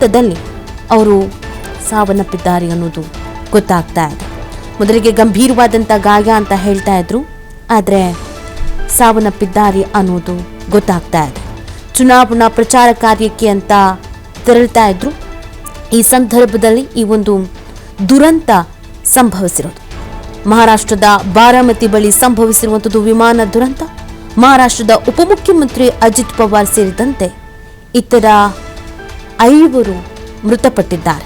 ದಲ್ಲಿ ಅವರು ಸಾವನ್ನಪ್ಪಿದ್ದಾರೆ ಅನ್ನೋದು ಗೊತ್ತಾಗ್ತಾ ಇದೆ. ಮೊದಲಿಗೆ ಗಂಭೀರವಾದಂಥ ಗಾಯ ಅಂತ ಹೇಳ್ತಾ ಇದ್ರು, ಆದರೆ ಸಾವನ್ನಪ್ಪಿದ್ದಾರೆ ಅನ್ನೋದು ಗೊತ್ತಾಗ್ತಾ ಇದೆ. ಚುನಾವಣಾ ಪ್ರಚಾರ ಕಾರ್ಯಕ್ಕೆ ಅಂತ ತೆರಳ್ತಾ ಇದ್ರು. ಈ ಸಂದರ್ಭದಲ್ಲಿ ಈ ಒಂದು ದುರಂತ ಸಂಭವಿಸಿರೋದು. ಮಹಾರಾಷ್ಟ್ರದ ಬಾರಾಮತಿ ಬಳಿ ಸಂಭವಿಸಿರುವಂಥದ್ದು ವಿಮಾನ ದುರಂತ. ಮಹಾರಾಷ್ಟ್ರದ ಉಪಮುಖ್ಯಮಂತ್ರಿ ಅಜಿತ್ ಪವಾರ್ ಸೇರಿದಂತೆ ಇತರ 5 ಮೃತಪಟ್ಟಿದ್ದಾರೆ.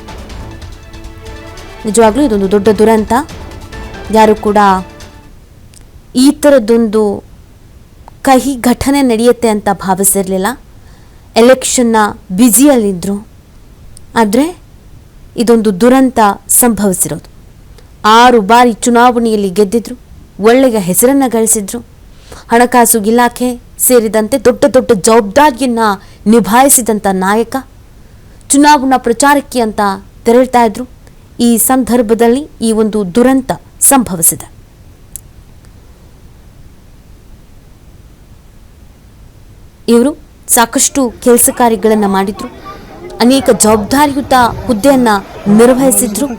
ನಿಜವಾಗ್ಲೂ ಇದೊಂದು ದೊಡ್ಡ ದುರಂತ. ಯಾರು ಕೂಡ ಈ ಥರದ್ದೊಂದು ಕಹಿ ಘಟನೆ ನಡೆಯುತ್ತೆ ಅಂತ ಭಾವಿಸಿರಲಿಲ್ಲ. ಎಲೆಕ್ಷನ್ನ ಬ್ಯುಸಿಯಲ್ಲಿದ್ದರು, ಆದರೆ ಇದೊಂದು ದುರಂತ ಸಂಭವಿಸಿರೋದು. 6 ಬಾರಿ ಚುನಾವಣೆಯಲ್ಲಿ ಗೆದ್ದಿದ್ರು, ಒಳ್ಳೆಯ ಹೆಸರನ್ನು ಗಳಿಸಿದ್ರು. ಹಣಕಾಸು ಇಲಾಖೆ ಸೇರಿದಂತೆ ದೊಡ್ಡ ದೊಡ್ಡ ಜವಾಬ್ದಾರಿಯನ್ನು ನಿಭಾಯಿಸಿದಂಥ ನಾಯಕ ಚುನಾವಣಾ ಪ್ರಚಾರಕ್ಕೆ ಅಂತ ತೆರಳ್ತಾ ಇದ್ರು. ಈ ಸಂದರ್ಭದಲ್ಲಿ ಈ ಒಂದು ದುರಂತ ಸಂಭವಿಸಿದೆ. ಇವರು ಸಾಕಷ್ಟು ಕೆಲಸ ಕಾರ್ಯಗಳನ್ನು ಮಾಡಿದ್ರು, ಅನೇಕ ಜವಾಬ್ದಾರಿಯುತ ಹುದ್ದೆಯನ್ನ ನಿರ್ವಹಿಸಿದ್ರು,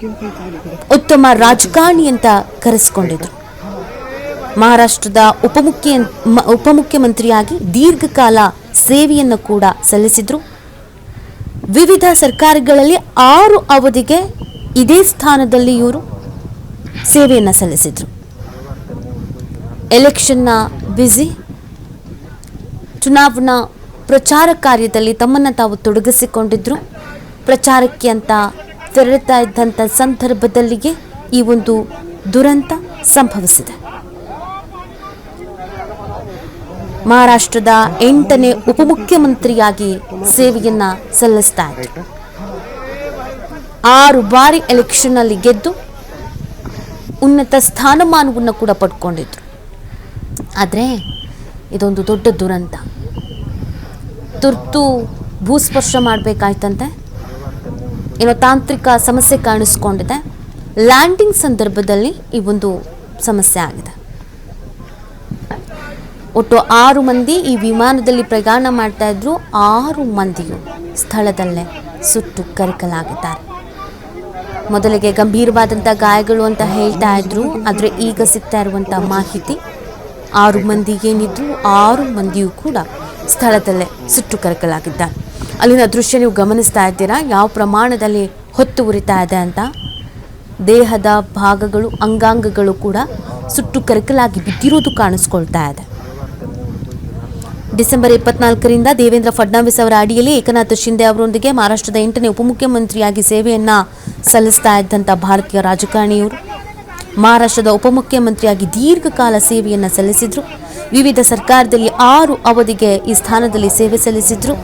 ಉತ್ತಮ ರಾಜಕಾರಣಿ ಅಂತ ಕರೆಸಿಕೊಂಡಿದ್ರು. ಮಹಾರಾಷ್ಟ್ರದ ಉಪಮುಖ್ಯಮಂತ್ರಿಯಾಗಿ ದೀರ್ಘಕಾಲ ಸೇವೆಯನ್ನು ಕೂಡ ಸಲ್ಲಿಸಿದ್ರು. ವಿವಿಧ ಸರ್ಕಾರಗಳಲ್ಲಿ 6 ಅವಧಿಗೆ ಇದೇ ಸ್ಥಾನದಲ್ಲಿ ಇವರು ಸೇವೆಯನ್ನು ಸಲ್ಲಿಸಿದ್ರು. ಎಲೆಕ್ಷನ್ನ ಬ್ಯುಸಿ, ಚುನಾವಣಾ ಪ್ರಚಾರ ಕಾರ್ಯದಲ್ಲಿ ತಮ್ಮನ್ನು ತಾವು ತೊಡಗಿಸಿಕೊಂಡಿದ್ರು. ಪ್ರಚಾರಕ್ಕೆ ಅಂತ ತೆರಳುತ್ತಾ ಇದ್ದಂಥ ಸಂದರ್ಭದಲ್ಲಿಯೇ ಈ ಒಂದು ದುರಂತ ಸಂಭವಿಸಿದೆ. ಮಹಾರಾಷ್ಟ್ರದ 8ನೇ ಉಪಮುಖ್ಯಮಂತ್ರಿಯಾಗಿ ಸೇವೆಯನ್ನ ಸಲ್ಲಿಸ್ತಾ ಇದ್ರು. 6 ಬಾರಿ ಎಲೆಕ್ಷನ್ ಅಲ್ಲಿ ಗೆದ್ದು ಉನ್ನತ ಸ್ಥಾನಮಾನವನ್ನು ಕೂಡ ಪಡ್ಕೊಂಡಿದ್ರು. ಆದರೆ ಇದೊಂದು ದೊಡ್ಡ ದುರಂತ. ತುರ್ತು ಭೂಸ್ಪರ್ಶ ಮಾಡಬೇಕಾಯ್ತಂತೆ, ಏನೋ ತಾಂತ್ರಿಕ ಸಮಸ್ಯೆ ಕಾಣಿಸ್ಕೊಂಡಿದೆ. ಲ್ಯಾಂಡಿಂಗ್ ಸಂದರ್ಭದಲ್ಲಿ ಈ ಒಂದು ಸಮಸ್ಯೆ ಆಗಿದೆ. ಒಟ್ಟು 6 ಮಂದಿ ಈ ವಿಮಾನದಲ್ಲಿ ಪ್ರಯಾಣ ಮಾಡ್ತಾ ಇದ್ರು. 6 ಮಂದಿಯು ಸ್ಥಳದಲ್ಲೇ ಸುಟ್ಟು ಕರಕಲಾಗಿದ್ದಾರೆ. ಮೊದಲಿಗೆ ಗಂಭೀರವಾದಂಥ ಗಾಯಗಳು ಅಂತ ಹೇಳ್ತಾ ಇದ್ರು, ಆದರೆ ಈಗ ಸಿಗ್ತಾ ಇರುವಂಥ ಮಾಹಿತಿ 6 ಮಂದಿ ಏನಿದ್ರು 6 ಮಂದಿಯೂ ಕೂಡ ಸ್ಥಳದಲ್ಲೇ ಸುಟ್ಟು ಕರಕಲಾಗಿದ್ದಾರೆ. ಅಲ್ಲಿನ ದೃಶ್ಯ ನೀವು ಗಮನಿಸ್ತಾ ಇದ್ದೀರಾ, ಯಾವ ಪ್ರಮಾಣದಲ್ಲಿ ಹೊತ್ತು ಉರಿತಾ ಇದೆ ಅಂತ. ದೇಹದ ಭಾಗಗಳು, ಅಂಗಾಂಗಗಳು ಕೂಡ ಸುಟ್ಟು ಕರಕಲಾಗಿ ಬಿದ್ದಿರೋದು ಕಾಣಿಸ್ಕೊಳ್ತಾ ಇದೆ. ಡಿಸೆಂಬರ್ 24ರಿಂದ ದೇವೇಂದ್ರ ಫಡ್ನವೀಸ್ ಅವರ ಅಡಿಯಲ್ಲಿ ಏಕನಾಥ್ ಶಿಂದೆ ಅವರೊಂದಿಗೆ ಮಹಾರಾಷ್ಟ್ರದ 8ನೇ ಉಪಮುಖ್ಯಮಂತ್ರಿಯಾಗಿ ಸೇವೆಯನ್ನ ಸಲ್ಲಿಸ್ತಾ ಇದ್ದಂಥ ಭಾರತೀಯ ರಾಜಕಾರಣಿಯವರು ಮಹಾರಾಷ್ಟ್ರದ ಉಪಮುಖ್ಯಮಂತ್ರಿಯಾಗಿ ದೀರ್ಘಕಾಲ ಸೇವೆಯನ್ನು ಸಲ್ಲಿಸಿದ್ರು. ವಿವಿಧ ಸರ್ಕಾರದಲ್ಲಿ 6 ಅವಧಿಗೆ ಈ ಸ್ಥಾನದಲ್ಲಿ ಸೇವೆ ಸಲ್ಲಿಸಿದ್ರು.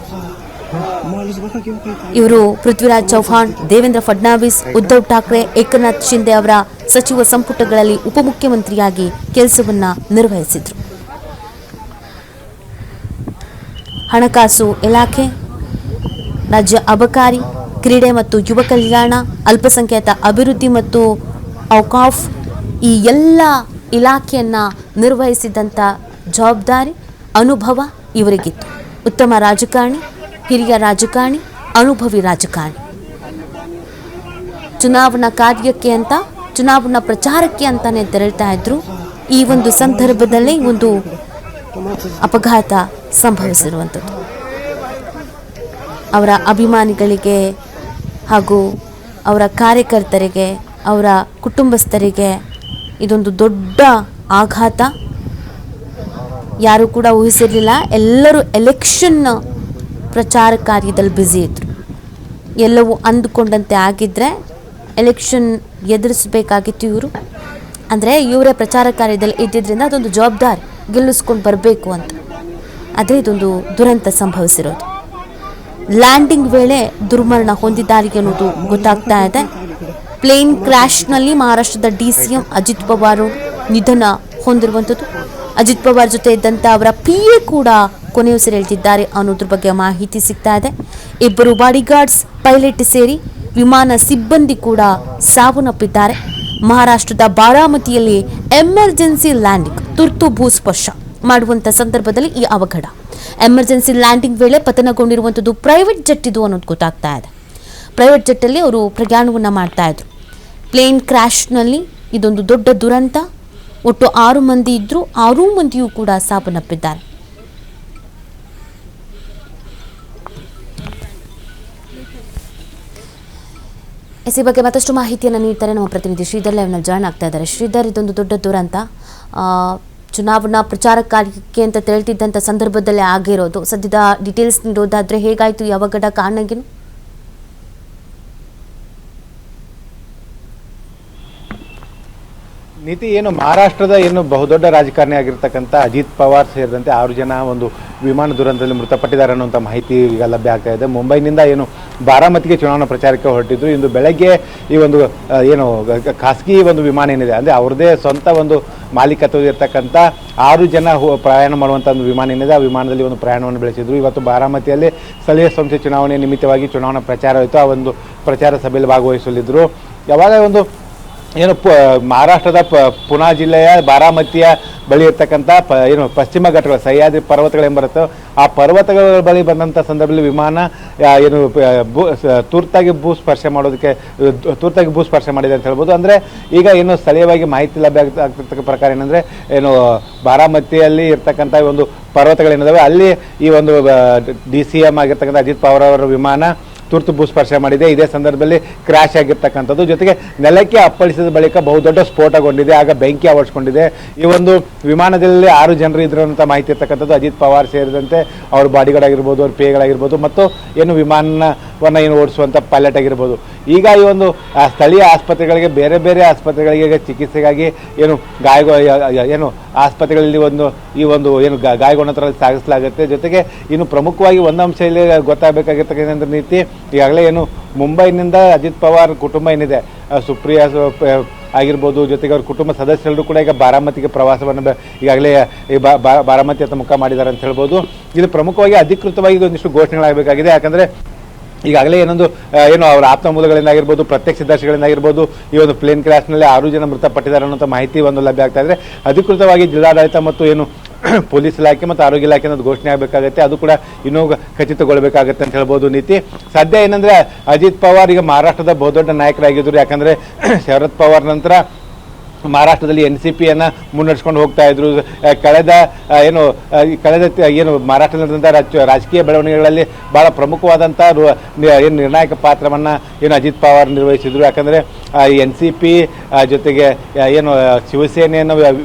ಇವರು ಪೃಥ್ವಿರಾಜ್ ಚೌಹಾಣ್, ದೇವೇಂದ್ರ ಫಡ್ನವೀಸ್, ಉದ್ಧವ್ ಠಾಕ್ರೆ, ಏಕನಾಥ್ ಶಿಂದೆ ಅವರ ಸಚಿವ ಸಂಪುಟಗಳಲ್ಲಿ ಉಪಮುಖ್ಯಮಂತ್ರಿಯಾಗಿ ಕೆಲಸವನ್ನ ನಿರ್ವಹಿಸಿದ್ರು. ಹಣಕಾಸು ಇಲಾಖೆ, ರಾಜ್ಯ ಅಬಕಾರಿ, ಕ್ರೀಡೆ ಮತ್ತು ಯುವ ಕಲ್ಯಾಣ, ಅಲ್ಪಸಂಖ್ಯಾತ ಅಭಿವೃದ್ಧಿ ಮತ್ತು ಔಕಾಫ್, ಈ ಎಲ್ಲ ಇಲಾಖೆಯನ್ನು ನಿರ್ವಹಿಸಿದಂಥ ಜವಾಬ್ದಾರಿ, ಅನುಭವ ಇವರಿಗಿತ್ತು. ಉತ್ತಮ ರಾಜಕಾರಣಿ, ಹಿರಿಯ ರಾಜಕಾರಣಿ, ಅನುಭವಿ ರಾಜಕಾರಣಿ. ಚುನಾವಣಾ ಕಾರ್ಯಕ್ಕೆ ಅಂತ, ಚುನಾವಣಾ ಪ್ರಚಾರಕ್ಕೆ ಅಂತಾನೆ ತೆರಳ್ತಾ ಇದ್ರು. ಈ ಒಂದು ಸಂದರ್ಭದಲ್ಲೇ ಒಂದು ಅಪಘಾತ ಸಂಭವಿಸಿರುವಂಥದ್ದು. ಅವರ ಅಭಿಮಾನಿಗಳಿಗೆ ಹಾಗೂ ಅವರ ಕಾರ್ಯಕರ್ತರಿಗೆ, ಅವರ ಕುಟುಂಬಸ್ಥರಿಗೆ ಇದೊಂದು ದೊಡ್ಡ ಆಘಾತ. ಯಾರು ಕೂಡ ಊಹಿಸಿರಲಿಲ್ಲ. ಎಲ್ಲರೂ ಎಲೆಕ್ಷನ್ ಪ್ರಚಾರ ಕಾರ್ಯದಲ್ಲಿ ಬ್ಯುಸಿ ಇದ್ರು. ಎಲ್ಲವೂ ಅಂದುಕೊಂಡಂತೆ ಆಗಿದ್ದರೆ ಎಲೆಕ್ಷನ್ ಎದುರಿಸಬೇಕಾಗಿತ್ತು ಇವರು. ಅಂದರೆ ಇವರೇ ಪ್ರಚಾರ ಕಾರ್ಯದಲ್ಲಿ ಇದ್ದಿದ್ದರಿಂದ ಅದೊಂದು ಜವಾಬ್ದಾರಿ, ಗೆಲ್ಲಿಸ್ಕೊಂಡು ಬರಬೇಕು ಅಂತ. ಆದರೆ ಇದೊಂದು ದುರಂತ ಸಂಭವಿಸಿರೋದು. ಲ್ಯಾಂಡಿಂಗ್ ವೇಳೆ ದುರ್ಮರಣ ಹೊಂದಿದ್ದಾರೆ ಅನ್ನೋದು ಗೊತ್ತಾಗ್ತಾ ಇದೆ. ಪ್ಲೇನ್ ಕ್ರ್ಯಾಶ್ನಲ್ಲಿ ಮಹಾರಾಷ್ಟ್ರದ DCM ಅಜಿತ್ ಪವಾರ್ ನಿಧನ ಹೊಂದಿರುವಂಥದ್ದು. ಅಜಿತ್ ಪವಾರ್ ಜೊತೆ ಇದ್ದಂಥ ಅವರ PA ಕೂಡ ಕೊನೆಯುಸಿರೆಳೆದಿದ್ದಾರೆ ಅನ್ನೋದ್ರ ಬಗ್ಗೆ ಮಾಹಿತಿ ಸಿಗ್ತಾ ಇದೆ. 2 ಬಾಡಿಗಾರ್ಡ್ಸ್, ಪೈಲಟ್ ಸೇರಿ ವಿಮಾನ ಸಿಬ್ಬಂದಿ ಕೂಡ ಸಾವನ್ನಪ್ಪಿದ್ದಾರೆ. ಮಹಾರಾಷ್ಟ್ರದ ಬಾರಾಮತಿಯಲ್ಲಿ ಎಮರ್ಜೆನ್ಸಿ ಲ್ಯಾಂಡಿಂಗ್, ತುರ್ತು ಭೂಸ್ಪರ್ಶ ಮಾಡುವಂಥ ಸಂದರ್ಭದಲ್ಲಿ ಈ ಅವಘಡ. ಎಮರ್ಜೆನ್ಸಿ ಲ್ಯಾಂಡಿಂಗ್ ವೇಳೆ ಪತನಗೊಂಡಿರುವಂಥದ್ದು ಪ್ರೈವೇಟ್ ಜೆಟ್ ಇದು ಅನ್ನೋದು ಗೊತ್ತಾಗ್ತಾ ಇದೆ. ಪ್ರೈವೇಟ್ ಜೆಟ್ಟಲ್ಲಿ ಅವರು ಪ್ರಯಾಣವನ್ನು ಮಾಡ್ತಾ ಇದ್ರು. ಪ್ಲೇನ್ ಕ್ರ್ಯಾಶ್ನಲ್ಲಿ ಇದೊಂದು ದೊಡ್ಡ ದುರಂತ. ಒಟ್ಟು 6 ಮಂದಿ ಇದ್ದರು, 6 ಮಂದಿಯೂ ಕೂಡ ಸಾವನ್ನಪ್ಪಿದ್ದಾರೆ. ಈ ಬಗ್ಗೆ ಮತ್ತಷ್ಟು ಮಾಹಿತಿಯನ್ನು ನೀಡ್ತಾರೆ ನಮ್ಮ ಪ್ರತಿನಿಧಿ ಶ್ರೀಧರ್ ಲೈವ್ನಲ್ಲಿ ಜಾಯ್ನ್ ಆಗ್ತಾ ಇದ್ದಾರೆ. ಶ್ರೀಧರ್, ಇದೊಂದು ದೊಡ್ಡ ದುರಂತ, ಚುನಾವಣಾ ಪ್ರಚಾರ ಕಾರ್ಯಕ್ಕೆ ಅಂತ ಹೇಳ್ತಿದ್ದಂಥ ಸಂದರ್ಭದಲ್ಲೇ ಆಗಿರೋದು. ಸದ್ಯದ ಡೀಟೇಲ್ಸ್ ನೀಡೋದಾದ್ರೆ ಹೇಗಾಯಿತು, ಯಾವ ಘಟ, ಕಾರಣಗೇನು? ನೀತಿ ಏನು ಮಹಾರಾಷ್ಟ್ರದ ಏನು ಬಹುದೊಡ್ಡ ರಾಜಕಾರಣಿ ಆಗಿರ್ತಕ್ಕಂಥ ಅಜಿತ್ ಪವಾರ್ ಸೇರಿದಂತೆ 6 ಜನ ಒಂದು ವಿಮಾನ ದುರಂತದಲ್ಲಿ ಮೃತಪಟ್ಟಿದ್ದಾರೆ ಅನ್ನುವಂಥ ಮಾಹಿತಿ ಈಗ ಲಭ್ಯ ಆಗ್ತಾ ಇದೆ. ಮುಂಬೈನಿಂದ ಏನು ಬಾರಾಮತಿಗೆ ಚುನಾವಣಾ ಪ್ರಚಾರಕ್ಕೆ ಹೊರಟಿದ್ರು. ಇಂದು ಬೆಳಗ್ಗೆ ಈ ಒಂದು ಏನು ಖಾಸಗಿ ಒಂದು ವಿಮಾನ ಏನಿದೆ, ಅಂದರೆ ಅವ್ರದ್ದೇ ಸ್ವಂತ ಒಂದು ಮಾಲೀಕತ್ವ ಇರ್ತಕ್ಕಂಥ 6 ಜನ ಪ್ರಯಾಣ ಮಾಡುವಂಥ ಒಂದು ವಿಮಾನ ಏನಿದೆ, ಆ ವಿಮಾನದಲ್ಲಿ ಒಂದು ಪ್ರಯಾಣವನ್ನು ಬೆಳೆಸಿದ್ರು. ಇವತ್ತು ಬಾರಾಮತಿಯಲ್ಲಿ ಸ್ಥಳೀಯ ಸಂಸ್ಥೆ ಚುನಾವಣೆ ನಿಮಿತ್ತವಾಗಿ ಚುನಾವಣಾ ಪ್ರಚಾರ ಆಯಿತು. ಆ ಒಂದು ಪ್ರಚಾರ ಸಭೆಯಲ್ಲಿ ಭಾಗವಹಿಸಲಿದ್ದರು. ಯಾವಾಗ ಒಂದು ಏನು ಮಹಾರಾಷ್ಟ್ರದ ಪುಣಾ ಜಿಲ್ಲೆಯ ಬಾರಾಮತಿಯ ಬಳಿ ಇರ್ತಕ್ಕಂಥ ಏನು ಪಶ್ಚಿಮ ಘಟ್ಟಗಳು, ಸಹ್ಯಾದ್ರಿ ಪರ್ವತಗಳೆಂಬರುತ್ತೋ ಆ ಪರ್ವತಗಳ ಬಳಿ ಬಂದಂಥ ಸಂದರ್ಭದಲ್ಲಿ ವಿಮಾನ ಏನು ತುರ್ತಾಗಿ ಭೂಸ್ಪರ್ಶ ಮಾಡಿದೆ ಅಂತ ಹೇಳ್ಬೋದು. ಅಂದರೆ ಈಗ ಏನು ಸ್ಥಳೀಯವಾಗಿ ಮಾಹಿತಿ ಲಭ್ಯ ಆಗ್ತಿರ್ತಕ್ಕ ಪ್ರಕಾರ ಏನಂದರೆ, ಏನು ಬಾರಾಮತಿಯಲ್ಲಿ ಇರ್ತಕ್ಕಂಥ ಒಂದು ಪರ್ವತಗಳೇನಿದಾವೆ ಅಲ್ಲಿ ಈ ಒಂದು DCM ಆಗಿರ್ತಕ್ಕಂಥ ಅಜಿತ್ ಪವಾರ್ ಅವರ ವಿಮಾನ ತುರ್ತು ಭೂಸ್ಪರ್ಶ ಮಾಡಿದೆ. ಇದೇ ಸಂದರ್ಭದಲ್ಲಿ ಕ್ರ್ಯಾಶ್ ಆಗಿರ್ತಕ್ಕಂಥದ್ದು, ಜೊತೆಗೆ ನೆಲಕ್ಕೆ ಅಪ್ಪಳಿಸಿದ ಬಳಿಕ ಬಹುದೊಡ್ಡ ಸ್ಫೋಟಗೊಂಡಿದೆ, ಆಗ ಬೆಂಕಿ ಆವರಿಸಿಕೊಂಡಿದೆ. ಈ ಒಂದು ವಿಮಾನದಲ್ಲಿ 6 ಜನರು ಇದ್ರು ಅಂತ ಮಾಹಿತಿ ಇರ್ತಕ್ಕಂಥದ್ದು. ಅಜಿತ್ ಪವಾರ್ ಸೇರಿದಂತೆ ಅವ್ರ ಬಾಡಿಗಾರ್ಡ್ ಆಗಿರ್ಬೋದು, ಅವ್ರ ಪೇಗಳಾಗಿರ್ಬೋದು, ಮತ್ತು ಏನು ವಿಮಾನವನ್ನು ಏನು ಓಡಿಸುವಂಥ ಪೈಲಟ್ ಆಗಿರ್ಬೋದು. ಈಗ ಈ ಒಂದು ಸ್ಥಳೀಯ ಆಸ್ಪತ್ರೆಗಳಿಗೆ, ಬೇರೆ ಬೇರೆ ಆಸ್ಪತ್ರೆಗಳಿಗೆ ಚಿಕಿತ್ಸೆಗಾಗಿ ಏನು ಏನು ಆಸ್ಪತ್ರೆಗಳಲ್ಲಿ ಈ ಒಂದು ಏನು ಗಾಯಗೊಂಡಂಥರಲ್ಲಿ ಸಾಗಿಸಲಾಗುತ್ತೆ. ಜೊತೆಗೆ ಇನ್ನು ಪ್ರಮುಖವಾಗಿ ಒಂದು ಅಂಶ ಇಲ್ಲಿ ಗೊತ್ತಾಗಬೇಕಾಗಿರ್ತಕ್ಕಂಥ ನೀತಿ, ಈಗಾಗಲೇ ಏನು ಮುಂಬೈನಿಂದ ಅಜಿತ್ ಪವಾರ್ ಕುಟುಂಬ ಏನಿದೆ, ಸುಪ್ರಿಯಾ ಆಗಿರ್ಬೋದು, ಜೊತೆಗೆ ಅವ್ರ ಕುಟುಂಬ ಸದಸ್ಯರು ಕೂಡ ಈಗ ಬಾರಾಮತಿಗೆ ಪ್ರವಾಸವನ್ನು ಈಗಾಗಲೇ ಬಾರಾಮತಿ ಹತ್ತ ಮುಖ ಮಾಡಿದ್ದಾರೆ ಅಂತ ಹೇಳ್ಬೋದು. ಇದು ಪ್ರಮುಖವಾಗಿ ಅಧಿಕೃತವಾಗಿ ಒಂದಿಷ್ಟು ಘೋಷಣೆಗಳಾಗಬೇಕಾಗಿದೆ. ಯಾಕಂದರೆ ಈಗಾಗಲೇ ಏನು ಅವರ ಆಪ್ತ ಮೂಲಗಳಿಂದಾಗಿರ್ಬೋದು, ಪ್ರತ್ಯಕ್ಷದರ್ಶಿಗಳಿಂದಾಗಿರ್ಬೋದು, ಈ ಒಂದು ಪ್ಲೇನ್ ಕ್ರ್ಯಾಶ್ನಲ್ಲಿ 6 ಜನ ಮೃತಪಟ್ಟಿದ್ದಾರೆ ಅನ್ನೋಂಥ ಮಾಹಿತಿ ಲಭ್ಯ ಆಗ್ತಾ ಇದ್ರೆ, ಅಧಿಕೃತವಾಗಿ ಜಿಲ್ಲಾಡಳಿತ ಮತ್ತು ಏನು ಪೊಲೀಸ್ ಇಲಾಖೆ ಮತ್ತು ಆರೋಗ್ಯ ಇಲಾಖೆ ಅನ್ನೋದು ಘೋಷಣೆ ಆಗಬೇಕಾಗುತ್ತೆ. ಅದು ಕೂಡ ಇನ್ನೂ ಖಚಿತಗೊಳ್ಳಬೇಕಾಗುತ್ತೆ ಅಂತ ಹೇಳ್ಬೋದು. ನೀತಿ ಸದ್ಯ ಏನಂದರೆ, ಅಜಿತ್ ಪವಾರ್ ಈಗ ಮಹಾರಾಷ್ಟ್ರದ ಬಹುದೊಡ್ಡ ನಾಯಕರಾಗಿದ್ದರು. ಯಾಕಂದರೆ ಶರದ್ ಪವಾರ್ ನಂತರ ಮಹಾರಾಷ್ಟ್ರದಲ್ಲಿ NCPಯನ್ನು ಮುನ್ನಡೆಸ್ಕೊಂಡು ಹೋಗ್ತಾ ಇದ್ರು. ಕಳೆದ ಏನು ಮಹಾರಾಷ್ಟ್ರದಲ್ಲಿ ನಡೆದಂಥ ರಾಜಕೀಯ ಬೆಳವಣಿಗೆಗಳಲ್ಲಿ ಭಾಳ ಪ್ರಮುಖವಾದಂಥ ಏನು ನಿರ್ಣಾಯಕ ಪಾತ್ರವನ್ನು ಏನು ಅಜಿತ್ ಪವಾರ್ ನಿರ್ವಹಿಸಿದರು. ಯಾಕಂದರೆ NCP ಜೊತೆಗೆ ಏನು ಶಿವಸೇನೆಯನ್ನು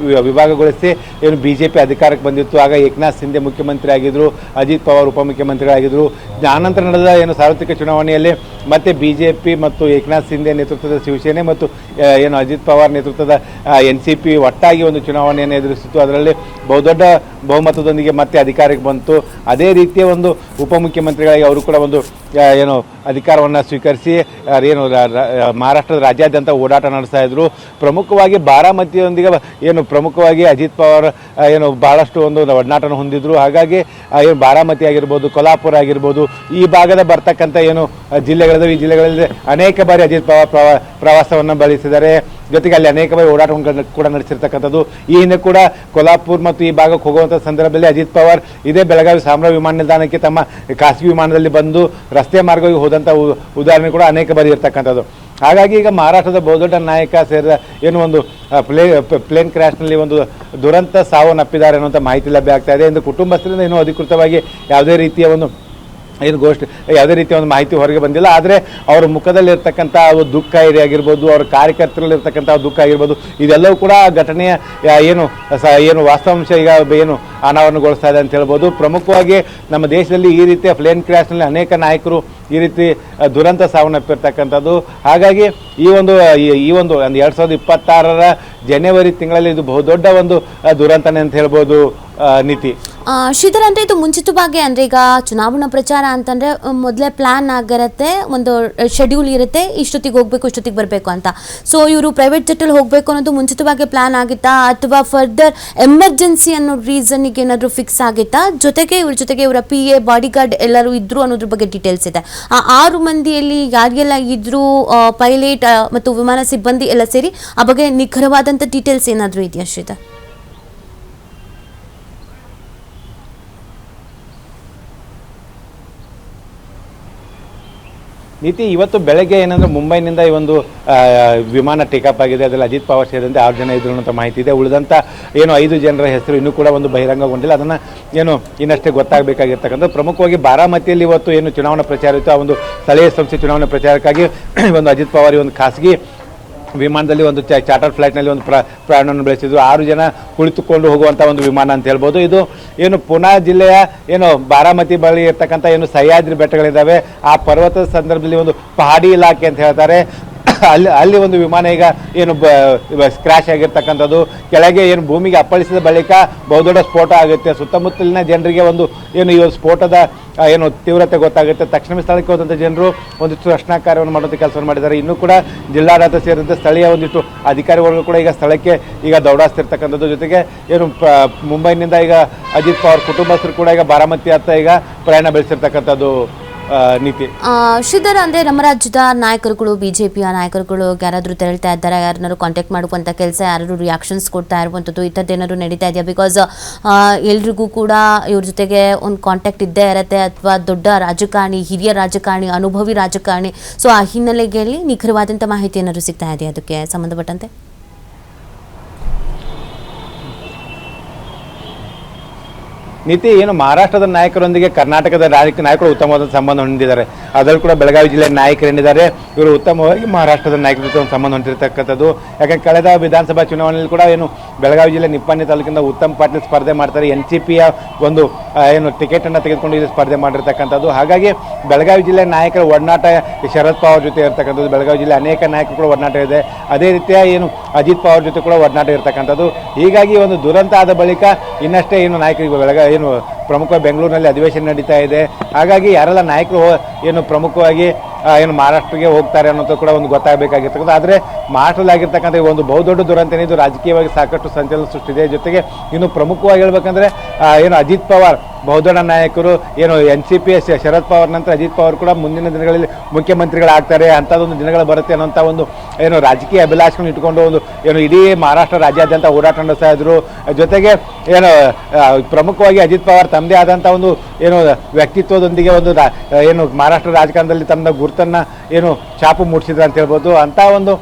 ವಿಭಾಗಗೊಳಿಸಿ ಏನು BJP ಅಧಿಕಾರಕ್ಕೆ ಬಂದಿತ್ತು. ಆಗ ಏಕನಾಥ್ ಶಿಂದೆ ಮುಖ್ಯಮಂತ್ರಿ ಆಗಿದ್ದರು, ಅಜಿತ್ ಪವಾರ್ ಉಪಮುಖ್ಯಮಂತ್ರಿಗಳಾಗಿದ್ದರು. ಆನಂತರ ನಡೆದ ಏನು ಸಾರ್ವತ್ರಿಕ ಚುನಾವಣೆಯಲ್ಲಿ ಮತ್ತೆ BJP ಮತ್ತು ಏಕನಾಥ್ ಶಿಂದೆ ನೇತೃತ್ವದ ಶಿವಸೇನೆ ಮತ್ತು ಏನು ಅಜಿತ್ ಪವಾರ್ ನೇತೃತ್ವದ NCP ಒಟ್ಟಾಗಿ ಒಂದು ಚುನಾವಣೆಯನ್ನು ಎದುರಿಸಿತ್ತು. ಅದರಲ್ಲಿ ಬಹುದೊಡ್ಡ ಬಹುಮತದೊಂದಿಗೆ ಮತ್ತೆ ಅಧಿಕಾರಕ್ಕೆ ಬಂತು. ಅದೇ ರೀತಿಯ ಒಂದು ಉಪಮುಖ್ಯಮಂತ್ರಿಗಳಾಗಿ ಅವರು ಕೂಡ ಒಂದು ಏನು ಅಧಿಕಾರವನ್ನು ಸ್ವೀಕರಿಸಿ ಏನು ಮಹಾರಾಷ್ಟ್ರದ ರಾಜ್ಯಾದ್ಯಂತ ಓಡಾಟ ನಡೆಸ್ತಾ ಇದ್ರು. ಪ್ರಮುಖವಾಗಿ ಬಾರಾಮತಿಯೊಂದಿಗೆ ಏನು ಪ್ರಮುಖವಾಗಿ ಅಜಿತ್ ಪವಾರ್ ಏನು ಬಹಳಷ್ಟು ಒಂದು ಒಡನಾಟನ ಹೊಂದಿದ್ರು. ಹಾಗಾಗಿ ಏನು ಬಾರಾಮತಿ ಆಗಿರ್ಬೋದು, ಕೊಲ್ಹಾಪುರ ಆಗಿರ್ಬೋದು, ಈ ಭಾಗದ ಬರ್ತಕ್ಕಂಥ ಏನು ಜಿಲ್ಲೆಗಳಿದಾವೆ, ಈ ಜಿಲ್ಲೆಗಳಲ್ಲಿ ಅನೇಕ ಬಾರಿ ಅಜಿತ್ ಪವಾರ್ ಪ್ರವಾಸವನ್ನು ಬಳಸಿದ್ದಾರೆ. ಜೊತೆಗೆ ಅಲ್ಲಿ ಅನೇಕ ಬಾರಿ ಓಡಾಟವನ್ನು ಕೂಡ ನಡೆಸಿರ್ತಕ್ಕಂಥದ್ದು. ಈ ಹಿಂದೆ ಕೂಡ ಕೊಲ್ಹಾಪುರ್ ಮತ್ತು ಈ ಭಾಗಕ್ಕೆ ಹೋಗುವಂಥ ಸಂದರ್ಭದಲ್ಲಿ ಅಜಿತ್ ಪವಾರ್ ಇದೇ ಬೆಳಗಾವಿ ಸಾಮ್ರಾ ವಿಮಾನ ನಿಲ್ದಾಣಕ್ಕೆ ತಮ್ಮ ಖಾಸಗಿ ವಿಮಾನದಲ್ಲಿ ಬಂದು ರಸ್ತೆ ಮಾರ್ಗವಾಗಿ ಹೋದಂಥ ಉದಾಹರಣೆ ಕೂಡ ಅನೇಕ ಬಾರಿ ಇರ್ತಕ್ಕಂಥದ್ದು. ಹಾಗಾಗಿ ಈಗ ಮಹಾರಾಷ್ಟ್ರದ ಬಹುದೊಡ್ಡ ನಾಯಕ ಸೇರಿದ ಏನು ಒಂದು ಪ್ಲೇನ್ ಕ್ರ್ಯಾಶ್ನಲ್ಲಿ ಒಂದು ದುರಂತ ಸಾವನ್ನಪ್ಪಿದ್ದಾರೆ ಅನ್ನುವಂಥ ಮಾಹಿತಿ ಲಭ್ಯ ಆಗ್ತಾ ಇದೆ. ಇಂದು ಕುಟುಂಬಸ್ಥರಿಂದ ಇನ್ನೂ ಅಧಿಕೃತವಾಗಿ ಯಾವುದೇ ರೀತಿಯ ಒಂದು ಯಾವುದೇ ರೀತಿಯ ಒಂದು ಮಾಹಿತಿ ಹೊರಗೆ ಬಂದಿಲ್ಲ. ಆದರೆ ಅವರ ಮುಖದಲ್ಲಿರ್ತಕ್ಕಂಥ ದುಃಖ ಆಗಿರ್ಬೋದು, ಅವರ ಕಾರ್ಯಕರ್ತರಲ್ಲಿರ್ತಕ್ಕಂಥ ದುಃಖ ಆಗಿರ್ಬೋದು, ಇದೆಲ್ಲವೂ ಕೂಡ ಘಟನೆಯ ಏನು ವಾಸ್ತವಾಂಶ ಈಗ ಏನು ಅನಾವರಣಗೊಳಿಸ್ತಾ ಇದೆ ಅಂತ ಹೇಳ್ಬೋದು. ಪ್ರಮುಖವಾಗಿ ನಮ್ಮ ದೇಶದಲ್ಲಿ ಈ ರೀತಿಯ ಪ್ಲೇನ್ ಕ್ರ್ಯಾಶ್ನಲ್ಲಿ ಅನೇಕ ನಾಯಕರು ಈ ರೀತಿ ದುರಂತ ಸಾವನ್ನಪ್ಪಿರ್ತಕ್ಕಂಥದ್ದು. ಹಾಗಾಗಿ ಈ ಒಂದು 2026 ಜನವರಿ ತಿಂಗಳಲ್ಲಿ ಇದು ಬಹುದೊಡ್ಡ ಒಂದು ದುರಂತನೇ ಅಂತ ಹೇಳ್ಬೋದು. ನೀತಿ ಶ್ರೀಧರ್, ಅಂದರೆ ಇದು ಮುಂಚಿತವಾಗಿ ಅಂದರೆ ಈಗ ಚುನಾವಣಾ ಪ್ರಚಾರ ಅಂತಂದರೆ ಮೊದಲೇ ಪ್ಲ್ಯಾನ್ ಆಗಿರುತ್ತೆ, ಒಂದು ಶೆಡ್ಯೂಲ್ ಇರುತ್ತೆ, ಇಷ್ಟೊತ್ತಿಗೆ ಹೋಗಬೇಕು, ಇಷ್ಟೊತ್ತಿಗೆ ಬರಬೇಕು ಅಂತ. ಸೊ ಇವರು ಪ್ರೈವೇಟ್ ಜೆಟ್ಟಲ್ಲಿ ಹೋಗಬೇಕು ಅನ್ನೋದು ಮುಂಚಿತವಾಗಿ ಪ್ಲ್ಯಾನ್ ಆಗಿತ್ತಾ, ಅಥವಾ ಫರ್ದರ್ ಎಮರ್ಜೆನ್ಸಿ ಅನ್ನೋ ರೀಸನ್ಗೆ ಏನಾದರೂ ಫಿಕ್ಸ್ ಆಗಿತ್ತಾ? ಜೊತೆಗೆ ಇವರ PA ಬಾಡಿಗಾರ್ಡ್ ಎಲ್ಲರೂ ಇದ್ರು ಅನ್ನೋದ್ರ ಬಗ್ಗೆ ಡೀಟೇಲ್ಸ್ ಇದೆ. ಆ 6 ಮಂದಿಯಲ್ಲಿ ಯಾರಿಗೆಲ್ಲ ಇದ್ರು, ಪೈಲಟ್ ಮತ್ತು ವಿಮಾನ ಸಿಬ್ಬಂದಿ ಎಲ್ಲ ಸೇರಿ ಆ ಬಗ್ಗೆ ನಿಖರವಾದಂಥ ಡೀಟೇಲ್ಸ್ ಏನಾದರೂ ಇದೆಯಾ ಶ್ರೀಧರ್? ನೀತಿ ಇವತ್ತು ಬೆಳಗ್ಗೆ ಏನಂದ್ರೆ ಮುಂಬೈನಿಂದ ಈ ಒಂದು ವಿಮಾನ ಟೇಕಪ್ ಆಗಿದೆ. ಅದರಲ್ಲಿ ಅಜಿತ್ ಪವಾರ್ ಸೇರಿದಂತೆ 6 ಜನ ಇದ್ರು ಅಂತ ಮಾಹಿತಿ ಇದೆ. ಉಳಿದಂಥ ಏನು 5 ಜನರ ಹೆಸರು ಇನ್ನೂ ಕೂಡ ಒಂದು ಬಹಿರಂಗಗೊಂಡಿಲ್ಲ. ಅದನ್ನು ಏನು ಇನ್ನಷ್ಟೇ ಗೊತ್ತಾಗಬೇಕಾಗಿರ್ತಕ್ಕಂಥ ಪ್ರಮುಖವಾಗಿ ಬಾರಾಮತಿಯಲ್ಲಿ ಇವತ್ತು ಏನು ಚುನಾವಣಾ ಪ್ರಚಾರ ಇತ್ತು, ಆ ಒಂದು ಸ್ಥಳೀಯ ಸಂಸ್ಥೆ ಚುನಾವಣಾ ಪ್ರಚಾರಕ್ಕಾಗಿ ಒಂದು ಅಜಿತ್ ಪವಾರ್ ಒಂದು ಖಾಸಗಿ ವಿಮಾನದಲ್ಲಿ ಒಂದು ಚಾರ್ಟರ್ ಫ್ಲೈಟ್ನಲ್ಲಿ ಒಂದು ಪ್ರಯಾಣವನ್ನು ಬೆಳೆಸಿದ್ರು. 6 ಜನ ಕುಳಿತುಕೊಂಡು ಹೋಗುವಂಥ ಒಂದು ವಿಮಾನ ಅಂತ ಹೇಳ್ಬೋದು. ಇದು ಏನು ಪುಣೆ ಜಿಲ್ಲೆಯ ಏನು ಬಾರಾಮತಿ ಬಳಿ ಇರ್ತಕ್ಕಂಥ ಏನು ಸಹ್ಯಾದ್ರಿ ಬೆಟ್ಟಗಳಿದ್ದಾವೆ, ಆ ಪರ್ವತದ ಸಂದರ್ಭದಲ್ಲಿ ಒಂದು ಪಹಾಡಿ ಇಲಾಖೆ ಅಂತ ಹೇಳ್ತಾರೆ, ಅಲ್ಲಿ ಒಂದು ವಿಮಾನ ಈಗ ಏನು ಸ್ಕ್ರ್ಯಾಶ್ ಆಗಿರ್ತಕ್ಕಂಥದ್ದು. ಕೆಳಗೆ ಏನು ಭೂಮಿಗೆ ಅಪ್ಪಳಿಸಿದ ಬಳಿಕ ಬಹುದೊಡ್ಡ ಸ್ಫೋಟ ಆಗುತ್ತೆ. ಸುತ್ತಮುತ್ತಲಿನ ಜನರಿಗೆ ಒಂದು ಏನು ಈ ಸ್ಫೋಟದ ಏನು ತೀವ್ರತೆ ಗೊತ್ತಾಗುತ್ತೆ. ತಕ್ಷಣ ಸ್ಥಳಕ್ಕೆ ಹೋದಂಥ ಜನರು ಒಂದಿಷ್ಟು ರಕ್ಷಣಾ ಕಾರ್ಯವನ್ನು ಮಾಡುವಂಥ ಕೆಲಸವನ್ನು ಮಾಡಿದ್ದಾರೆ. ಇನ್ನೂ ಕೂಡ ಜಿಲ್ಲಾಡಳಿತ ಸೇರಿದಂತೆ ಸ್ಥಳೀಯ ಒಂದಿಷ್ಟು ಅಧಿಕಾರಿಗಳು ಕೂಡ ಈಗ ಸ್ಥಳಕ್ಕೆ ಈಗ ದೌಡಾಸ್ತಿರ್ತಕ್ಕಂಥದ್ದು. ಜೊತೆಗೆ ಏನು ಮುಂಬೈನಿಂದ ಈಗ ಅಜಿತ್ ಪವಾರ್ ಕುಟುಂಬಸ್ಥರು ಕೂಡ ಈಗ ಬಾರಾಮತಿ ಹತ್ತ ಈಗ ಪ್ರಯಾಣ ಬೆಳೆಸಿರ್ತಕ್ಕಂಥದ್ದು ನೀತಿ. ಶ್ರೀಧರ್, ಅಂದರೆ ನಮ್ಮ ರಾಜ್ಯದ ನಾಯಕರುಗಳು, ಬಿಜೆಪಿಯ ನಾಯಕರುಗಳು ಯಾರಾದರೂ ತೆರಳ್ತಾ ಇದ್ದಾರೆ, ಯಾರನ್ನಾರು ಕಾಂಟ್ಯಾಕ್ಟ್ ಮಾಡುವಂಥ ಕೆಲಸ, ಯಾರು ರಿಯಾಕ್ಷನ್ಸ್ ಕೊಡ್ತಾ ಇರುವಂಥದ್ದು ಇಂಥದ್ದೇನಾದ್ರು ನಡೀತಾ ಇದೆಯಾ? ಬಿಕಾಸ್ ಎಲ್ರಿಗೂ ಕೂಡ ಇವ್ರ ಜೊತೆಗೆ ಒಂದು ಕಾಂಟ್ಯಾಕ್ಟ್ ಇದ್ದೇ ಇರುತ್ತೆ, ಅಥವಾ ದೊಡ್ಡ ರಾಜಕಾರಣಿ, ಹಿರಿಯ ರಾಜಕಾರಣಿ, ಅನುಭವಿ ರಾಜಕಾರಣಿ. ಸೊ ಆ ಹಿನ್ನೆಲೆಯಲ್ಲಿ ನಿಖರವಾದಂಥ ಮಾಹಿತಿ ಏನಾದ್ರು ಸಿಗ್ತಾ ಇದೆಯಾ ಅದಕ್ಕೆ ಸಂಬಂಧಪಟ್ಟಂತೆ? ನೀತಿ ಏನು ಮಹಾರಾಷ್ಟ್ರದ ನಾಯಕರೊಂದಿಗೆ ಕರ್ನಾಟಕದ ನಾಯಕರು ಉತ್ತಮವಾದ ಸಂಬಂಧ ಹೊಂದಿದ್ದಾರೆ. ಅದರಲ್ಲೂ ಕೂಡ ಬೆಳಗಾವಿ ಜಿಲ್ಲೆಯ ನಾಯಕರೇನಿದ್ದಾರೆ ಇವರು ಉತ್ತಮವಾಗಿ ಮಹಾರಾಷ್ಟ್ರದ ನಾಯಕರ ಜೊತೆ ಒಂದು ಸಂಬಂಧ ಹೊಂದಿರತಕ್ಕಂಥದ್ದು. ಯಾಕಂದ್ರೆ ಕಳೆದ ವಿಧಾನಸಭಾ ಚುನಾವಣೆಯಲ್ಲಿ ಕೂಡ ಏನು ಬೆಳಗಾವಿ ಜಿಲ್ಲೆ ನಿಪ್ಪಾಣಿ ತಾಲೂಕಿಂದ ಉತ್ತಮ್ ಪಾಟೀಲ್ ಸ್ಪರ್ಧೆ ಮಾಡ್ತಾರೆ. NCPಯ ಒಂದು ಏನು ಟಿಕೆಟನ್ನು ತೆಗೆದುಕೊಂಡು ಇಲ್ಲಿ ಸ್ಪರ್ಧೆ ಮಾಡಿರ್ತಕ್ಕಂಥದ್ದು. ಹಾಗಾಗಿ ಬೆಳಗಾವಿ ಜಿಲ್ಲೆಯ ನಾಯಕರ ಒಡನಾಟ ಶರದ್ ಪವಾರ್ ಜೊತೆ ಇರ್ತಕ್ಕಂಥದ್ದು. ಬೆಳಗಾವಿ ಜಿಲ್ಲೆ ಅನೇಕ ನಾಯಕರು ಕೂಡ ಒಡನಾಟ ಇದೆ. ಅದೇ ರೀತಿಯ ಏನು ಅಜಿತ್ ಪವಾರ್ ಜೊತೆ ಕೂಡ ಒಡನಾಟ ಇರ್ತಕ್ಕಂಥದ್ದು. ಹೀಗಾಗಿ ಒಂದು ದುರಂತ ಆದ ಬಳಿಕ ಇನ್ನಷ್ಟೇ ಏನು ನಾಯಕರಿಗೆ ಏನು ಪ್ರಮುಖ ಬೆಂಗಳೂರಿನಲ್ಲಿ ಅಧಿವೇಶನ ನಡೀತಾ ಇದೆ. ಹಾಗಾಗಿ ಯಾರೆಲ್ಲ ನಾಯಕರು ಏನು ಪ್ರಮುಖವಾಗಿ ಏನು ಮಹಾರಾಷ್ಟ್ರಕ್ಕೆ ಹೋಗ್ತಾರೆ ಅನ್ನೋದು ಕೂಡ ಒಂದು ಗೊತ್ತಾಗಬೇಕಾಗಿರ್ತಕ್ಕಂಥ. ಆದರೆ ಮಹಾರಾಷ್ಟ್ರದಲ್ಲಿ ಆಗಿರ್ತಕ್ಕಂಥ ಒಂದು ಬಹುದೊಡ್ಡ ದುರಂತ ಇದು ರಾಜಕೀಯವಾಗಿ ಸಾಕಷ್ಟು ಸಂಚಲನ ಸೃಷ್ಟಿದೆ. ಜೊತೆಗೆ ಇನ್ನು ಪ್ರಮುಖವಾಗಿ ಹೇಳ್ಬೇಕಂದ್ರೆ ಏನು ಅಜಿತ್ ಪವಾರ್ ಬಹುದೊಡ್ಡ ನಾಯಕರು, ಏನು NCP ಶರದ್ ಪವಾರ್ ನಂತರ ಅಜಿತ್ ಪವಾರ್ ಕೂಡ ಮುಂದಿನ ದಿನಗಳಲ್ಲಿ ಮುಖ್ಯಮಂತ್ರಿಗಳಾಗ್ತಾರೆ, ಅಂಥದ್ದೊಂದು ದಿನಗಳು ಬರುತ್ತೆ ಅನ್ನೋಂಥ ಒಂದು ಏನು ರಾಜಕೀಯ ಅಭಿಲಾಷೆಗಳನ್ನು ಇಟ್ಕೊಂಡು ಒಂದು ಏನು ಇಡೀ ಮಹಾರಾಷ್ಟ್ರ ರಾಜ್ಯಾದ್ಯಂತ ಓಡಾಟ ನಡೆಸ್ತಾ ಇದ್ರು. ಜೊತೆಗೆ ಏನು ಪ್ರಮುಖವಾಗಿ ಅಜಿತ್ ಪವಾರ್ ತಮ್ಮದೇ ಆದಂಥ ಒಂದು ಏನು ವ್ಯಕ್ತಿತ್ವದೊಂದಿಗೆ ಒಂದು ಏನು ಮಹಾರಾಷ್ಟ್ರ ರಾಜಕಾರಣದಲ್ಲಿ ತಮ್ಮ ಗುರುತನ್ನು ಏನು ಛಾಪು ಮೂಡಿಸಿದ್ರು ಅಂತ ಹೇಳ್ಬೋದು. ಅಂಥ ಒಂದು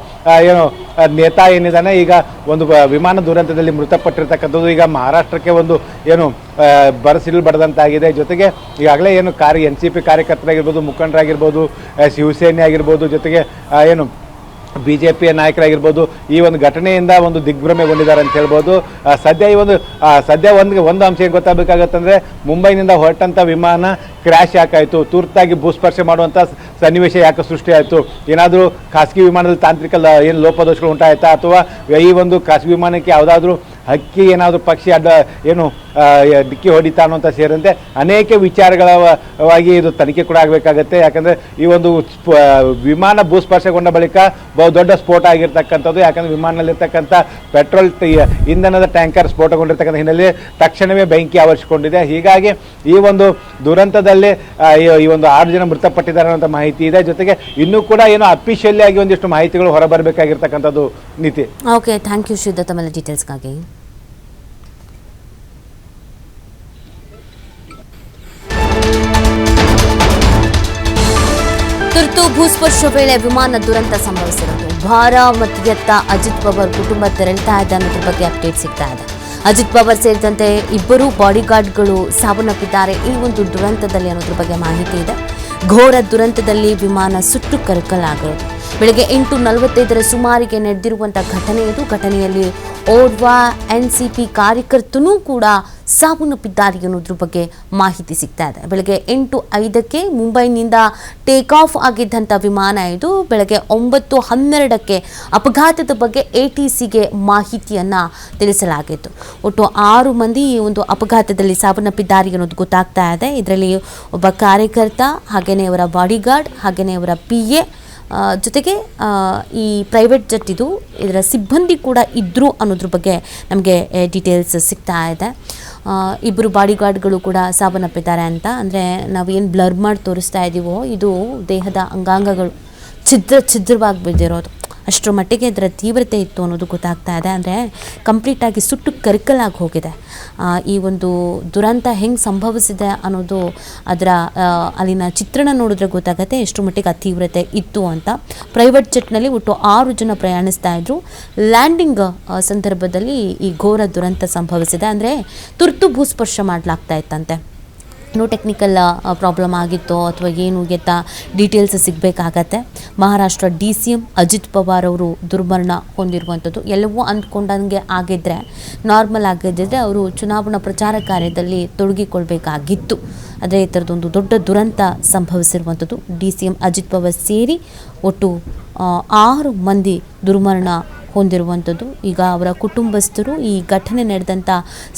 ಏನು ನೇತಾ ಏನಿದ್ದಾನೆ ಈಗ ಒಂದು ವಿಮಾನ ದುರಂತದಲ್ಲಿ ಮೃತಪಟ್ಟಿರ್ತಕ್ಕಂಥದ್ದು ಈಗ ಮಹಾರಾಷ್ಟ್ರಕ್ಕೆ ಒಂದು ಏನು ಬರಸಿಲು ಬಡದಂತಾಗಿದೆ. ಜೊತೆಗೆ ಈಗಾಗಲೇ ಏನು NCP ಕಾರ್ಯಕರ್ತರಾಗಿರ್ಬೋದು, ಮುಖಂಡರಾಗಿರ್ಬೋದು, ಶಿವಸೇನೆ ಆಗಿರ್ಬೋದು, ಜೊತೆಗೆ ಏನು BJPಯ ನಾಯಕರಾಗಿರ್ಬೋದು ಈ ಒಂದು ಘಟನೆಯಿಂದ ಒಂದು ದಿಗ್ಭ್ರಮೆಗೊಂಡಿದ್ದಾರೆ ಅಂತ ಹೇಳ್ಬೋದು. ಸದ್ಯ ಒಂದು ಅಂಶ ಏನು ಗೊತ್ತಾಗಬೇಕಾಗತ್ತಂದರೆ ಮುಂಬೈನಿಂದ ಹೊರಟಂಥ ವಿಮಾನ ಕ್ರ್ಯಾಶ್ ಯಾಕಾಯಿತು, ತುರ್ತಾಗಿ ಭೂಸ್ಪರ್ಶೆ ಮಾಡುವಂಥ ಸನ್ನಿವೇಶ ಯಾಕೆ ಸೃಷ್ಟಿಯಾಯಿತು, ಏನಾದರೂ ಖಾಸಗಿ ವಿಮಾನದಲ್ಲಿ ತಾಂತ್ರಿಕ ಏನು ಲೋಪದೋಷಗಳು ಉಂಟಾಯಿತಾ, ಅಥವಾ ಈ ಒಂದು ಖಾಸಗಿ ವಿಮಾನಕ್ಕೆ ಯಾವುದಾದ್ರೂ ಹಕ್ಕಿ ಏನಾದರೂ ಪಕ್ಷಿ ಏನು ಡಿಕ್ಕಿ ಹೊಡಿತಾ ಅನ್ನೋಂಥ ಸೇರಿದಂತೆ ಅನೇಕ ವಿಚಾರಗಳವಾಗಿ ಇದು ತನಿಖೆ ಕೂಡ ಆಗಬೇಕಾಗತ್ತೆ. ಯಾಕಂದರೆ ಈ ಒಂದು ವಿಮಾನ ಭೂಸ್ಪರ್ಶಗೊಂಡ ಬಳಿಕ ಬಹುದೊಡ್ಡ ಸ್ಫೋಟ ಆಗಿರ್ತಕ್ಕಂಥದ್ದು. ಯಾಕಂದರೆ ವಿಮಾನದಲ್ಲಿರ್ತಕ್ಕಂಥ ಪೆಟ್ರೋಲ್ ಇಂಧನದ ಟ್ಯಾಂಕರ್ ಸ್ಫೋಟಗೊಂಡಿರ್ತಕ್ಕಂಥ ಹಿನ್ನೆಲೆ ತಕ್ಷಣವೇ ಬೆಂಕಿ ಆವರಿಸಿಕೊಂಡಿದೆ. ಹೀಗಾಗಿ ಈ ಒಂದು ದುರಂತದಲ್ಲಿ ಈ ಒಂದು 6 ಜನ ಮೃತಪಟ್ಟಿದ್ದಾರೆ ಅನ್ನೋಂಥ ಮಾಹಿತಿ ಇದೆ. ಜೊತೆಗೆ ಇನ್ನೂ ಕೂಡ ಏನೋ ಅಫಿಷಿಯಲಿ ಆಗಿ ಒಂದಿಷ್ಟು ಮಾಹಿತಿಗಳು ಹೊರಬರಬೇಕಾಗಿರ್ತಕ್ಕಂಥದ್ದು ನೀತಿ. ಓಕೆ, ಥ್ಯಾಂಕ್ ಯು ಶ್ರೀಧರ್ ತಮ್ಮೆಲ್ಲ ಡೀಟೇಲ್ಸ್ಗಾಗಿ. ತುರ್ತು ಭೂಸ್ಪರ್ಶ ವೇಳೆ ವಿಮಾನ ದುರಂತ ಸಂಭವಿಸಿರೋದು. ಬಾರಾಮತಿಯತ್ತ ಅಜಿತ್ ಪವಾರ್ ಕುಟುಂಬ ತೆರಳ್ತಾ ಇದೆ ಅನ್ನೋದ್ರ ಬಗ್ಗೆ ಅಪ್ಡೇಟ್ ಸಿಗ್ತಾ ಇದೆ. ಅಜಿತ್ ಪವಾರ್ ಸೇರಿದಂತೆ 2 ಬಾಡಿಗಾರ್ಡ್ಗಳು ಸಾವನ್ನಪ್ಪಿದ್ದಾರೆ ಈ ಒಂದು ದುರಂತದಲ್ಲಿ ಅನ್ನೋದ್ರ ಬಗ್ಗೆ ಮಾಹಿತಿ ಇದೆ. ಘೋರ ದುರಂತದಲ್ಲಿ ವಿಮಾನ ಸುಟ್ಟು ಕರಕಲಾಗಿರೋದು. ಬೆಳಗ್ಗೆ 8:45 ಸುಮಾರಿಗೆ ನಡೆದಿರುವಂಥ ಘಟನೆ ಇದು. ಘಟನೆಯಲ್ಲಿ ಓರ್ವ NCP ಕಾರ್ಯಕರ್ತನೂ ಕೂಡ ಸಾವನ್ನಪ್ಪಿದ್ದಾರೆ ಅನ್ನೋದ್ರ ಬಗ್ಗೆ ಮಾಹಿತಿ ಸಿಗ್ತಾ ಇದೆ. ಬೆಳಗ್ಗೆ 8:05ಕ್ಕೆ ಮುಂಬೈನಿಂದ ಟೇಕ್ ಆಫ್ ಆಗಿದ್ದಂಥ ವಿಮಾನ ಇದು. ಬೆಳಗ್ಗೆ 9:12ಕ್ಕೆ ಅಪಘಾತದ ಬಗ್ಗೆ ATCಗೆ ಮಾಹಿತಿಯನ್ನು ತಿಳಿಸಲಾಗಿತ್ತು. ಒಟ್ಟು 6 ಮಂದಿ ಈ ಒಂದು ಅಪಘಾತದಲ್ಲಿ ಸಾವನ್ನಪ್ಪಿದ್ದಾರೆ ಅನ್ನೋದು ಗೊತ್ತಾಗ್ತಾ ಇದೆ. ಇದರಲ್ಲಿ ಒಬ್ಬ ಕಾರ್ಯಕರ್ತ, ಹಾಗೆಯೇ ಅವರ ಬಾಡಿಗಾರ್ಡ್, ಹಾಗೆಯೇ ಅವರ PA, ಜೊತೆಗೆ ಈ ಪ್ರೈವೇಟ್ ಜೆಟ್ ಇದರ ಸಿಬ್ಬಂದಿ ಕೂಡ ಇದ್ದರು ಅನ್ನೋದ್ರ ಬಗ್ಗೆ ನಮಗೆ ಡೀಟೇಲ್ಸ್ ಸಿಗ್ತಾ ಇದೆ. 2 ಬಾಡಿಗಾರ್ಡ್ಗಳು ಕೂಡ ಸಾವನ್ನಪ್ಪಿದ್ದಾರೆ ಅಂತ. ಅಂದರೆ ನಾವೇನು ಬ್ಲರ್ ಮಾಡಿ ತೋರಿಸ್ತಾ ಇದ್ದೀವೋ ಇದು ದೇಹದ ಅಂಗಾಂಗಗಳು ಛಿದ್ರವಾಗಿ ಬಿದ್ದಿರೋದು. ಅಷ್ಟರ ಮಟ್ಟಿಗೆ ಇದರ ತೀವ್ರತೆ ಇತ್ತು ಅನ್ನೋದು ಗೊತ್ತಾಗ್ತಾ ಇದೆ. ಅಂದರೆ ಕಂಪ್ಲೀಟಾಗಿ ಸುಟ್ಟು ಕರಕಲಾಗಿ ಹೋಗಿದೆ. ಈ ಒಂದು ದುರಂತ ಹೆಂಗೆ ಸಂಭವಿಸಿದೆ ಅನ್ನೋದು ಅದರ ಅಲ್ಲಿನ ಚಿತ್ರಣ ನೋಡಿದ್ರೆ ಗೊತ್ತಾಗುತ್ತೆ ಎಷ್ಟು ಮಟ್ಟಿಗೆ ಆ ತೀವ್ರತೆ ಇತ್ತು ಅಂತ. ಪ್ರೈವೇಟ್ ಜೆಟ್ನಲ್ಲಿ ಒಟ್ಟು 6 ಜನ ಪ್ರಯಾಣಿಸ್ತಾ ಇದ್ರು. ಲ್ಯಾಂಡಿಂಗ್ ಸಂದರ್ಭದಲ್ಲಿ ಈ ಘೋರ ದುರಂತ ಸಂಭವಿಸಿದೆ. ಅಂದರೆ ತುರ್ತು ಭೂಸ್ಪರ್ಶ ಮಾಡಲಾಗ್ತಾ ಇತ್ತಂತೆ. ಏನೋ ಟೆಕ್ನಿಕಲ್ ಪ್ರಾಬ್ಲಮ್ ಆಗಿತ್ತೋ ಅಥವಾ ಏನು ಎತ್ತ ಡೀಟೇಲ್ಸ್ ಸಿಗಬೇಕಾಗತ್ತೆ. ಮಹಾರಾಷ್ಟ್ರ DCM ಅಜಿತ್ ಪವಾರ್ ಅವರು ದುರ್ಮರಣ ಹೊಂದಿರುವಂಥದ್ದು. ಎಲ್ಲವೂ ಅಂದ್ಕೊಂಡಂಗೆ ಆಗಿದ್ದರೆ, ನಾರ್ಮಲ್ ಆಗಿದ್ದರೆ ಅವರು ಚುನಾವಣಾ ಪ್ರಚಾರ ಕಾರ್ಯದಲ್ಲಿ ತೊಡಗಿಕೊಳ್ಬೇಕಾಗಿತ್ತು. ಆದರೆ ಈ ಥರದೊಂದು ದೊಡ್ಡ ದುರಂತ ಸಂಭವಿಸಿರುವಂಥದ್ದು. DCM ಅಜಿತ್ ಪವಾರ್ ಸೇರಿ ಒಟ್ಟು 6 ಮಂದಿ ದುರ್ಮರಣ ಹೊಂದಿರುವಂಥದ್ದು. ಈಗ ಅವರ ಕುಟುಂಬಸ್ಥರು ಈ ಘಟನೆ ನಡೆದಂಥ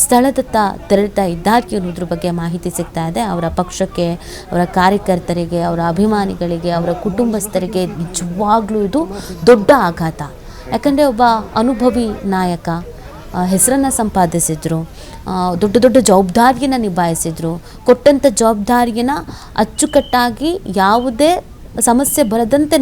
ಸ್ಥಳದತ್ತ ತೆರಳ್ತಾ ಇದ್ದಾರೆ ಅನ್ನೋದ್ರ ಬಗ್ಗೆ ಮಾಹಿತಿ ಸಿಗ್ತಾ ಇದೆ. ಅವರ ಪಕ್ಷಕ್ಕೆ, ಅವರ ಕಾರ್ಯಕರ್ತರಿಗೆ, ಅವರ ಅಭಿಮಾನಿಗಳಿಗೆ, ಅವರ ಕುಟುಂಬಸ್ಥರಿಗೆ ನಿಜವಾಗ್ಲೂ ಇದು ದೊಡ್ಡ ಆಘಾತ. ಯಾಕಂದರೆ ಒಬ್ಬ ಅನುಭವಿ ನಾಯಕ, ಹೆಸರನ್ನು ಸಂಪಾದಿಸಿದ್ರು, ದೊಡ್ಡ ದೊಡ್ಡ ಜವಾಬ್ದಾರಿಯನ್ನು ನಿಭಾಯಿಸಿದ್ರು. ಕೊಟ್ಟಂಥ ಜವಾಬ್ದಾರಿಯನ್ನು ಅಚ್ಚುಕಟ್ಟಾಗಿ ಯಾವುದೇ ಸಮಸ್ಯೆ ಬರದಂತೆ